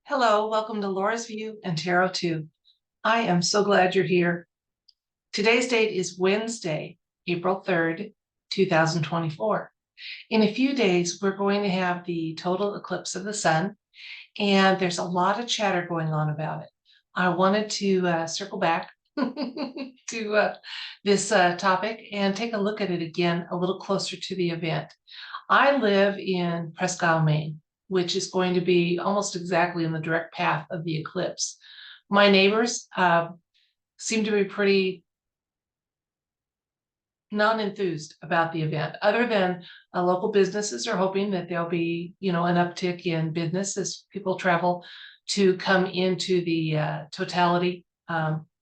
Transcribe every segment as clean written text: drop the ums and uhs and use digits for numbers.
Hello, welcome to Laura's View and Tarot 2. I am so glad you're here. Today's date is Wednesday, April 3rd, 2024. In a few days, we're going to have the total eclipse of the sun, and there's a lot of chatter going on about it. I wanted to circle back to this topic and take a look at it again a little closer to the event. I live in Presque Isle, Maine, which is going to be almost exactly in the direct path of the eclipse. My neighbors seem to be pretty non-enthused about the event, other than local businesses are hoping that there'll be, an uptick in business as people travel to come into the totality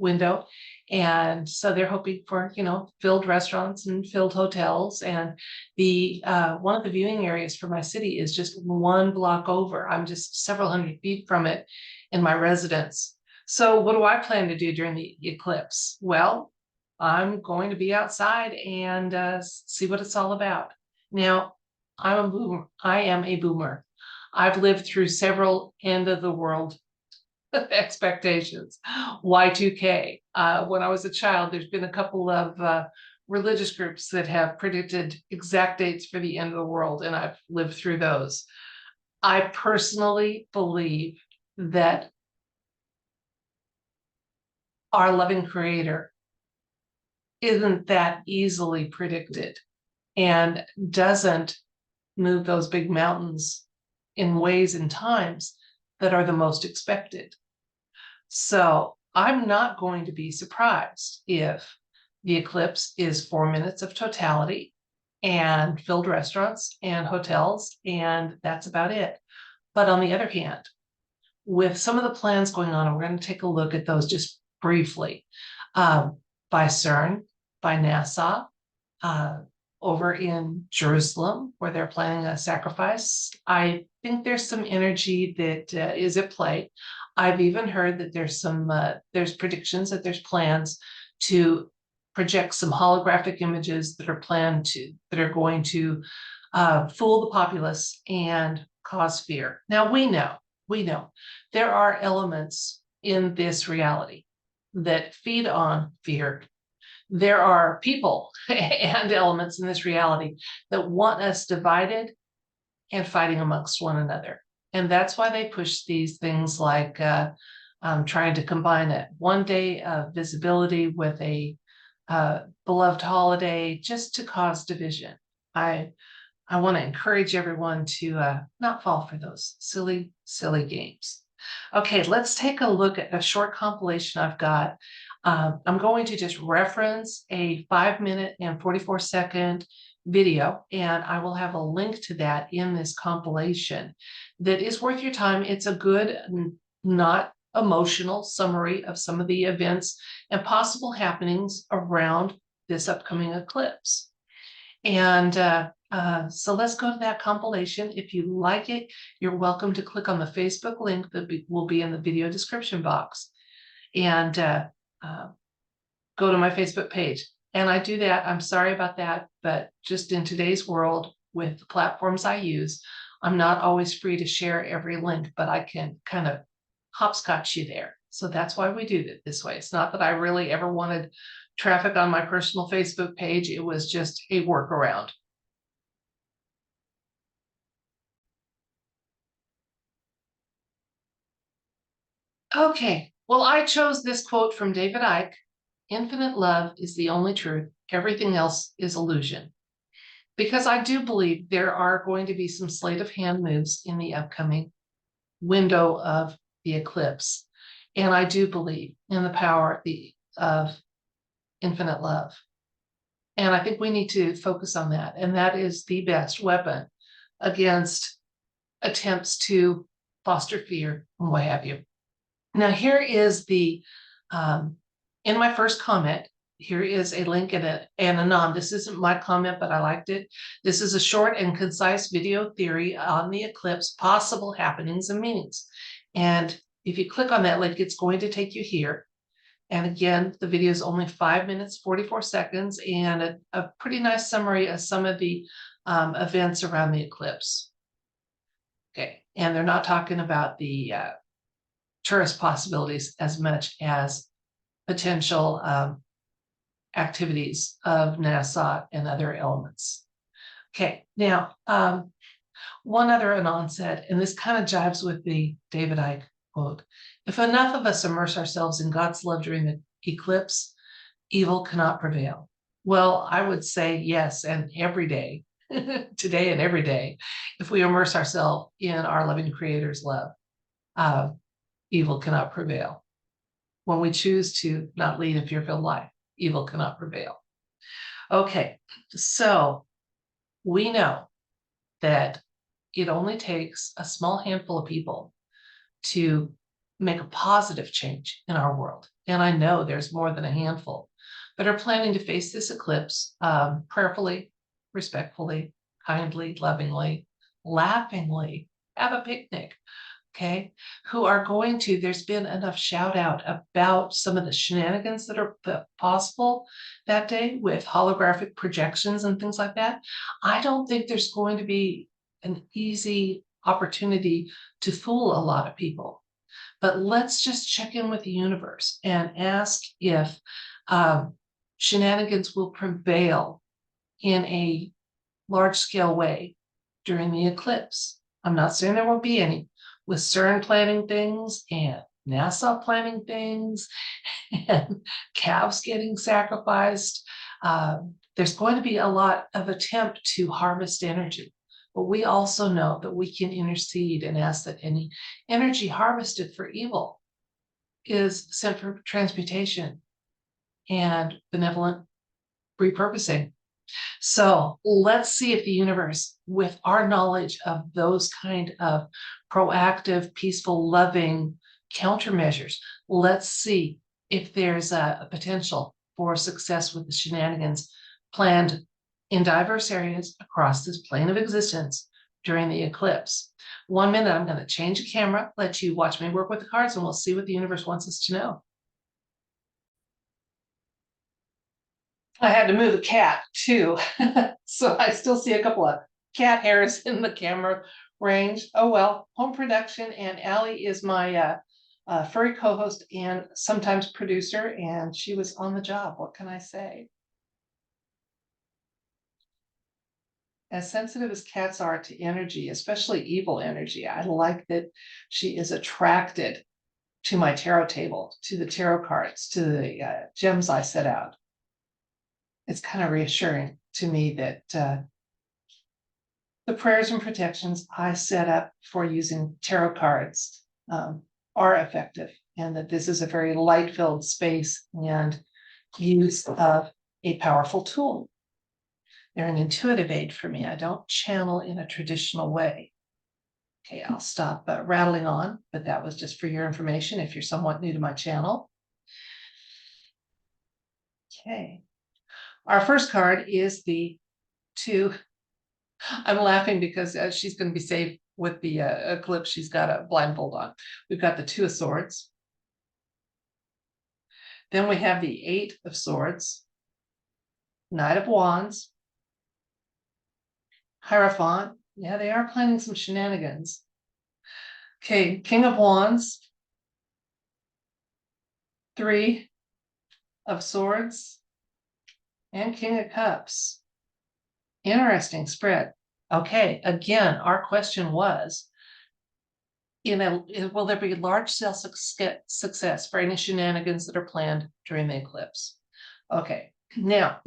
window. And so they're hoping for, filled restaurants and filled hotels. And the one of the viewing areas for my city is just one block over. I'm just several hundred feet from it in my residence. So what do I plan to do during the eclipse? Well, I'm going to be outside and see what it's all about. Now, I'm a boomer. I am a boomer. I've lived through several end of the world expectations. Y2K. When I was a child, there's been a couple of religious groups that have predicted exact dates for the end of the world, and I've lived through those. I personally believe that our loving Creator isn't that easily predicted and doesn't move those big mountains in ways and times that are the most expected. So I'm not going to be surprised if the eclipse is 4 minutes of totality and filled restaurants and hotels, and that's about it. But on the other hand, with some of the plans going on, and we're going to take a look at those just briefly, by CERN, by NASA, over in Jerusalem, where they're planning a sacrifice. I think there's some energy that is at play. I've even heard that there's predictions that there's plans to project some holographic images that are going to fool the populace and cause fear. Now we know there are elements in this reality that feed on fear. There are people and elements in this reality that want us divided and fighting amongst one another. And that's why they push these things like trying to combine it one day of visibility with a beloved holiday just to cause division. I want to encourage everyone to not fall for those silly games. Okay, let's take a look at a short compilation I've got. I'm going to just reference a 5-minute and 44-second video, and I will have a link to that in this compilation that is worth your time. It's a good, not emotional summary of some of the events and possible happenings around this upcoming eclipse. And so let's go to that compilation. If you like it, you're welcome to click on the Facebook link that will be in the video description box and go to my Facebook page. And I do that. I'm sorry about that, but just in today's world with the platforms I use, I'm not always free to share every link, but I can kind of hopscotch you there. So that's why we do it this way. It's not that I really ever wanted traffic on my personal Facebook page. It was just a workaround. Okay, well, I chose this quote from David Icke: "Infinite love is the only truth. Everything else is illusion." Because I do believe there are going to be some sleight of hand moves in the upcoming window of the eclipse. And I do believe in the power of infinite love. And I think we need to focus on that. And that is the best weapon against attempts to foster fear and what have you. Now, here is in my first comment, here is a link and an anon. This isn't my comment, but I liked it. This is a short and concise video theory on the eclipse, possible happenings and meanings. And if you click on that link, it's going to take you here. And again, the video is only 5 minutes, 44 seconds, and a pretty nice summary of some of the events around the eclipse. Okay, and they're not talking about the tourist possibilities as much as potential activities of NASA and other elements. Okay, now, one other Anon said, and this kind of jives with the David Icke quote, if enough of us immerse ourselves in God's love during the eclipse, evil cannot prevail. Well, I would say yes, and every day, today and every day, if we immerse ourselves in our loving Creator's love, evil cannot prevail. When we choose to not lead a fear-filled life, evil cannot prevail. Okay, so we know that it only takes a small handful of people to make a positive change in our world. And I know there's more than a handful that are planning to face this eclipse prayerfully, respectfully, kindly, lovingly, laughingly, have a picnic, okay? Who are going to, there's been enough shout out about some of the shenanigans that are possible that day with holographic projections and things like that. I don't think there's going to be an easy opportunity to fool a lot of people. But let's just check in with the universe and ask if shenanigans will prevail in a large-scale way during the eclipse. I'm not saying there won't be any, with CERN planning things and NASA planning things and calves getting sacrificed. There's going to be a lot of attempt to harvest energy. But we also know that we can intercede and ask that any energy harvested for evil is sent for transmutation and benevolent repurposing. So let's see if the universe, with our knowledge of those kind of proactive, peaceful, loving countermeasures, let's see if there's a potential for success with the shenanigans planned in diverse areas across this plane of existence during the eclipse. 1 minute, I'm going to change the camera, let you watch me work with the cards, and we'll see what the universe wants us to know. I had to move the cat too, so I still see a couple of cat hairs in the camera range. Oh well, home production, and Allie is my furry co-host and sometimes producer, and she was on the job. What can I say? As sensitive as cats are to energy, especially evil energy, I like that she is attracted to my tarot table, to the tarot cards, to the gems I set out. It's kind of reassuring to me that the prayers and protections I set up for using tarot cards are effective, and that this is a very light-filled space and use of a powerful tool. They're an intuitive aid for me. I don't channel in a traditional way. Okay, I'll stop rattling on, but that was just for your information if you're somewhat new to my channel. Okay. Our first card is the two. I'm laughing because she's going to be safe with the eclipse. She's got a blindfold on. We've got the Two of Swords. Then we have the Eight of Swords, Knight of Wands, Hierophant. Yeah, they are planning some shenanigans. Okay, King of Wands, Three of Swords, and King of Cups. Interesting spread. Okay, again, our question was, will there be large-scale success for any shenanigans that are planned during the eclipse? Okay, now,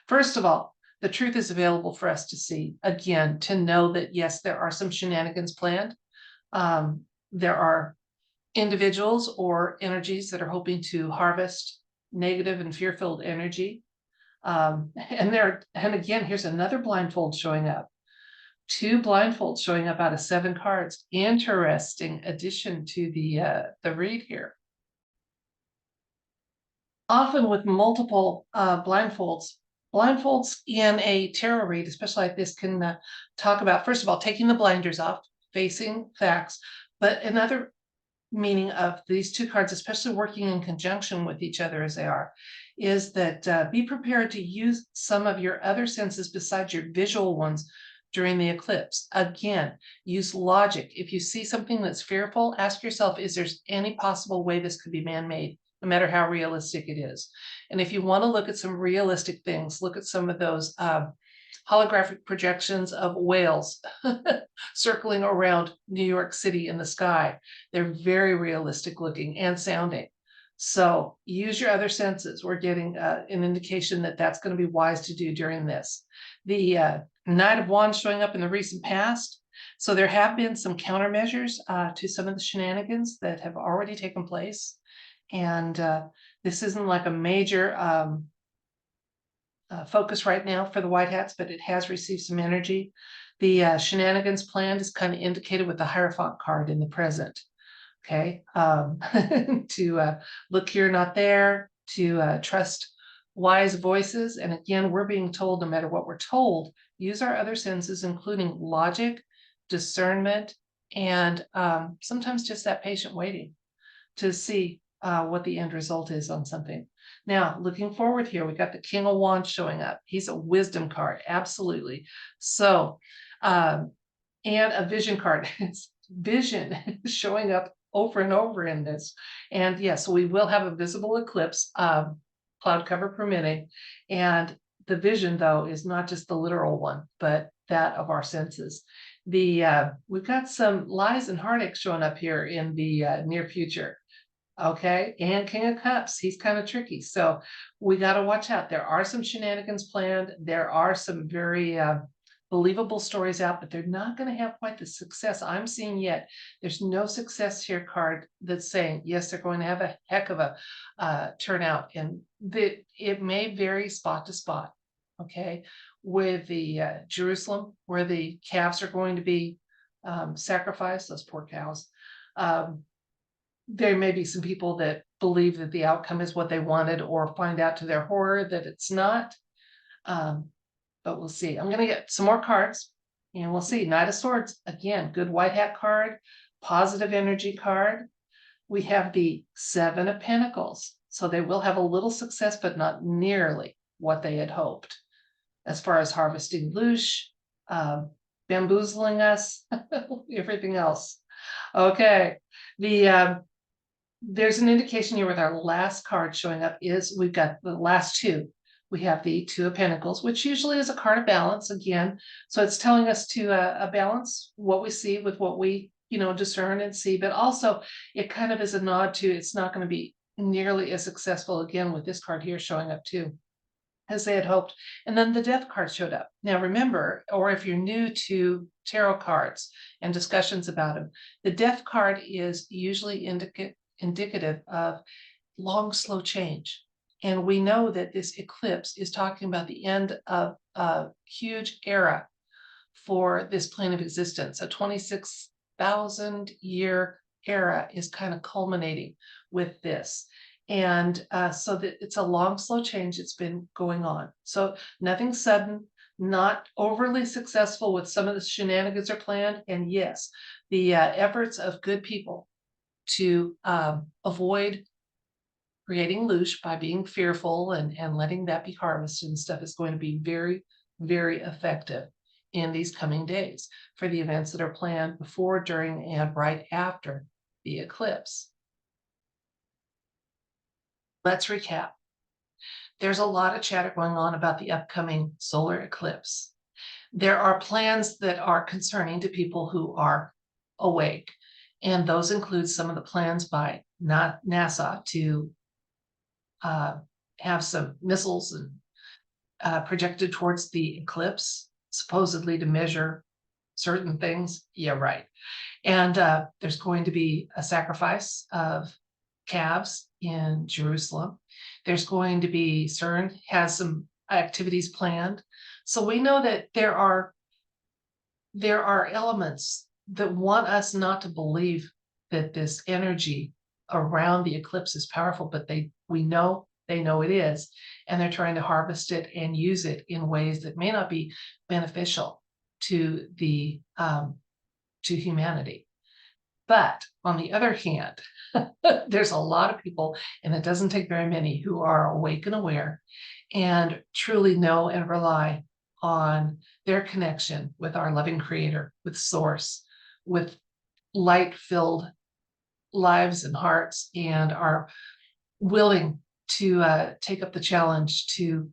first of all, the truth is available for us to see. Again, to know that, yes, there are some shenanigans planned. There are individuals or energies that are hoping to harvest negative and fear-filled energy. And again, here's another blindfold showing up. Two blindfolds showing up out of 7 cards. Interesting addition to the read here. Often with multiple blindfolds in a tarot read, especially like this, can talk about, first of all, taking the blinders off, facing facts. But another meaning of these 2 cards, especially working in conjunction with each other as they are, is that be prepared to use some of your other senses besides your visual ones during the eclipse. Again, use logic. If you see something that's fearful, ask yourself, is there any possible way this could be man-made, no matter how realistic it is? And if you want to look at some realistic things, look at some of those holographic projections of whales circling around New York City in the sky. They're very realistic looking and sounding. So use your other senses. We're getting an indication that that's going to be wise to do during this. The Knight of Wands showing up in the recent past. So there have been some countermeasures to some of the shenanigans that have already taken place. And this isn't like a major focus right now for the White Hats, but it has received some energy. The shenanigans planned is kind of indicated with the Hierophant card in the present. Okay, to look here, not there, to trust wise voices. And again, we're being told, no matter what we're told, use our other senses, including logic, discernment, and sometimes just that patient waiting to see what the end result is on something. Now, looking forward here, we got the King of Wands showing up. He's a wisdom card, absolutely. So, and a vision card. It's vision showing up over and over in this. And yes, we will have a visible eclipse, cloud cover permitting. And the vision, though, is not just the literal one, but that of our senses. We've got some lies and heartache showing up here in the near future. Okay, and King of Cups, he's kind of tricky. So we got to watch out. There are some shenanigans planned. There are some very believable stories out, but they're not going to have quite the success I'm seeing yet. There's no success here card that's saying, yes, they're going to have a heck of a turnout. And it may vary spot to spot. Okay, with the Jerusalem, where the calves are going to be sacrificed, those poor cows. There may be some people that believe that the outcome is what they wanted, or find out to their horror that it's not. But we'll see. I'm going to get some more cards and we'll see. Knight of Swords, again, good White Hat card, positive energy card. We have the Seven of Pentacles. So they will have a little success, but not nearly what they had hoped. As far as harvesting loosh, bamboozling us, everything else. Okay. There's an indication here with our last card showing up is we've got the last two. We have the Two of Pentacles, which usually is a card of balance again. So it's telling us to balance what we see with what we, discern and see. But also it kind of is a nod to it's not going to be nearly as successful again with this card here showing up too, as they had hoped. And then the Death card showed up. Now remember, or if you're new to tarot cards and discussions about them, the Death card is usually indicative of long, slow change. And we know that this eclipse is talking about the end of a huge era for this plane of existence. A 26,000 year era is kind of culminating with this. And so that it's a long, slow change that's been going on. So nothing sudden, not overly successful with some of the shenanigans are planned. And yes, the efforts of good people to avoid creating loosh by being fearful and letting that be harvested and stuff is going to be very, very effective in these coming days for the events that are planned before, during, and right after the eclipse. Let's recap. There's a lot of chatter going on about the upcoming solar eclipse. There are plans that are concerning to people who are awake, and those include some of the plans by NASA to have some missiles and projected towards the eclipse, supposedly to measure certain things. Yeah, right. And there's going to be a sacrifice of calves in Jerusalem. There's going to be CERN has some activities planned. So we know that there are elements that want us not to believe that this energy around the eclipse is powerful, but we know they know it is, and they're trying to harvest it and use it in ways that may not be beneficial to the to humanity. But on the other hand, there's a lot of people, and it doesn't take very many, who are awake and aware and truly know and rely on their connection with our loving creator, with source, with light-filled lives and hearts, and are willing to take up the challenge to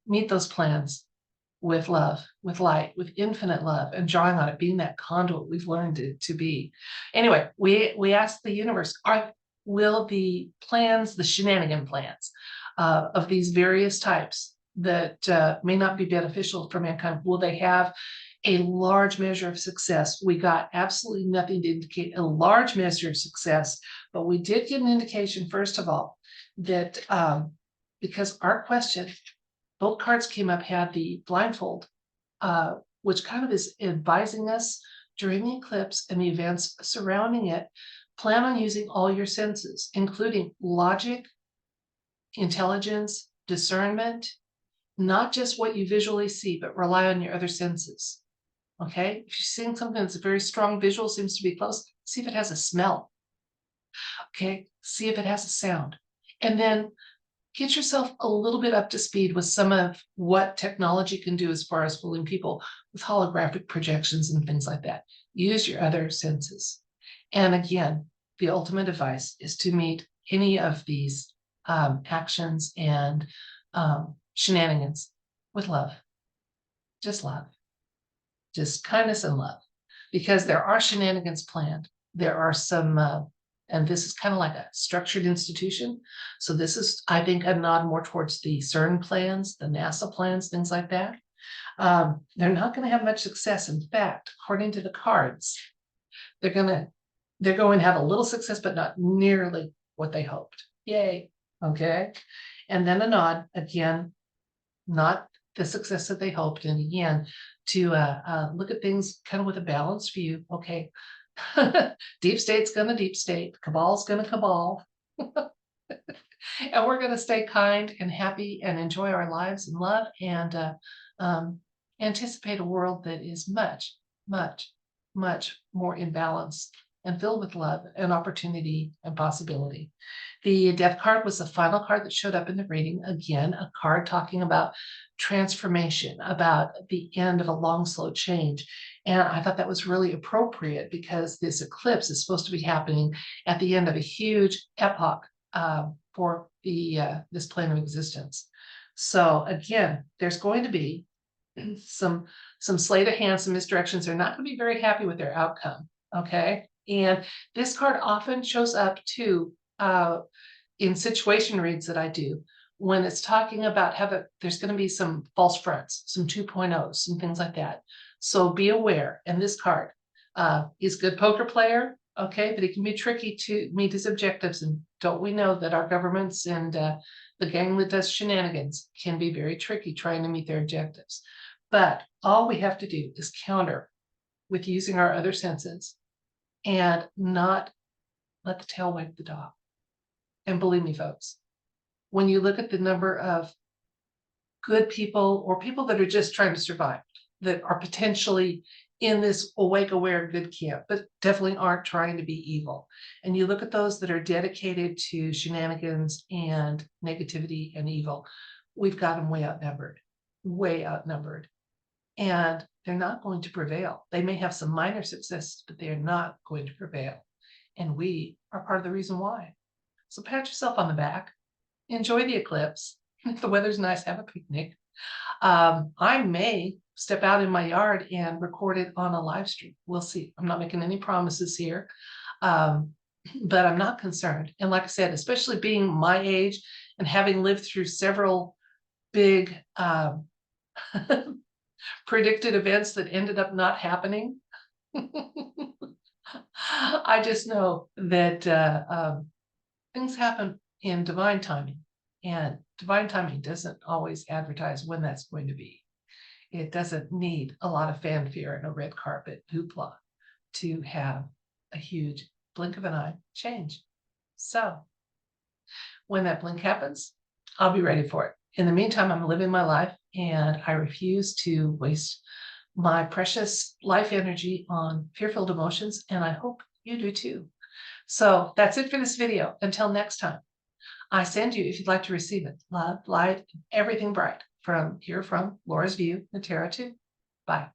meet those plans with love, with light, with infinite love, and drawing on it, being that conduit we've learned it to be. Anyway, we asked the universe, will the plans, the shenanigan plans of these various types that may not be beneficial for mankind, will they have a large measure of success? We got absolutely nothing to indicate a large measure of success, but we did get an indication, first of all, that because our question, both cards came up, had the blindfold, which kind of is advising us during the eclipse and the events surrounding it. Plan on using all your senses, including logic, intelligence, discernment, not just what you visually see, but rely on your other senses. Okay, if you're seeing something that's a very strong visual, seems to be close, see if it has a smell. Okay, see if it has a sound. And then get yourself a little bit up to speed with some of what technology can do as far as fooling people with holographic projections and things like that. Use your other senses. And again, the ultimate advice is to meet any of these actions and shenanigans with love. Just love. Just kindness and love. Because there are shenanigans planned. There are some and this is kind of like a structured institution. So this is, I think, a nod more towards the CERN plans, the NASA plans, things like that. They're not going to have much success. In fact, according to the cards, they're going to have a little success, but not nearly what they hoped. Yay. Okay. And then a nod, again, not the success that they hoped. And again, to look at things kind of with a balanced view. Okay. Deep state's gonna deep state, cabal's gonna cabal. And we're gonna stay kind and happy and enjoy our lives in love and anticipate a world that is much, much, much more in balance and filled with love and opportunity and possibility. The Death card was the final card that showed up in the reading. Again, a card talking about transformation, about the end of a long, slow change. And I thought that was really appropriate because this eclipse is supposed to be happening at the end of a huge epoch for this plane of existence. So again, there's going to be some sleight of hand, some misdirections. They're not going to be very happy with their outcome. Okay. And this card often shows up too in situation reads that I do when it's talking about how there's going to be some false fronts, some 2.0s, some things like that. So be aware. And this card, he's a good poker player, okay, but he can be tricky to meet his objectives. And don't we know that our governments and the gang that does shenanigans can be very tricky trying to meet their objectives. But all we have to do is counter with using our other senses and not let the tail wag the dog. And believe me, folks, when you look at the number of good people or people that are just trying to survive, that are potentially in this awake, aware, good camp, but definitely aren't trying to be evil. And you look at those that are dedicated to shenanigans and negativity and evil, we've got them way outnumbered, way outnumbered. And they're not going to prevail. They may have some minor successes, but they are not going to prevail. And we are part of the reason why. So pat yourself on the back. Enjoy the eclipse. If the weather's nice, have a picnic. I may step out in my yard and record it on a live stream. We'll see. I'm not making any promises here, but I'm not concerned. And like I said, especially being my age and having lived through several big predicted events that ended up not happening, I just know that things happen in divine timing, and divine timing doesn't always advertise when that's going to be. It doesn't need a lot of fanfare and a red carpet hoopla to have a huge blink of an eye change. So when that blink happens, I'll be ready for it. In the meantime, I'm living my life, and I refuse to waste my precious life energy on fear-filled emotions, and I hope you do too. So that's it for this video. Until next time, I send you, if you'd like to receive it, love, light, everything bright from Laura's View, the Tarot too. Bye.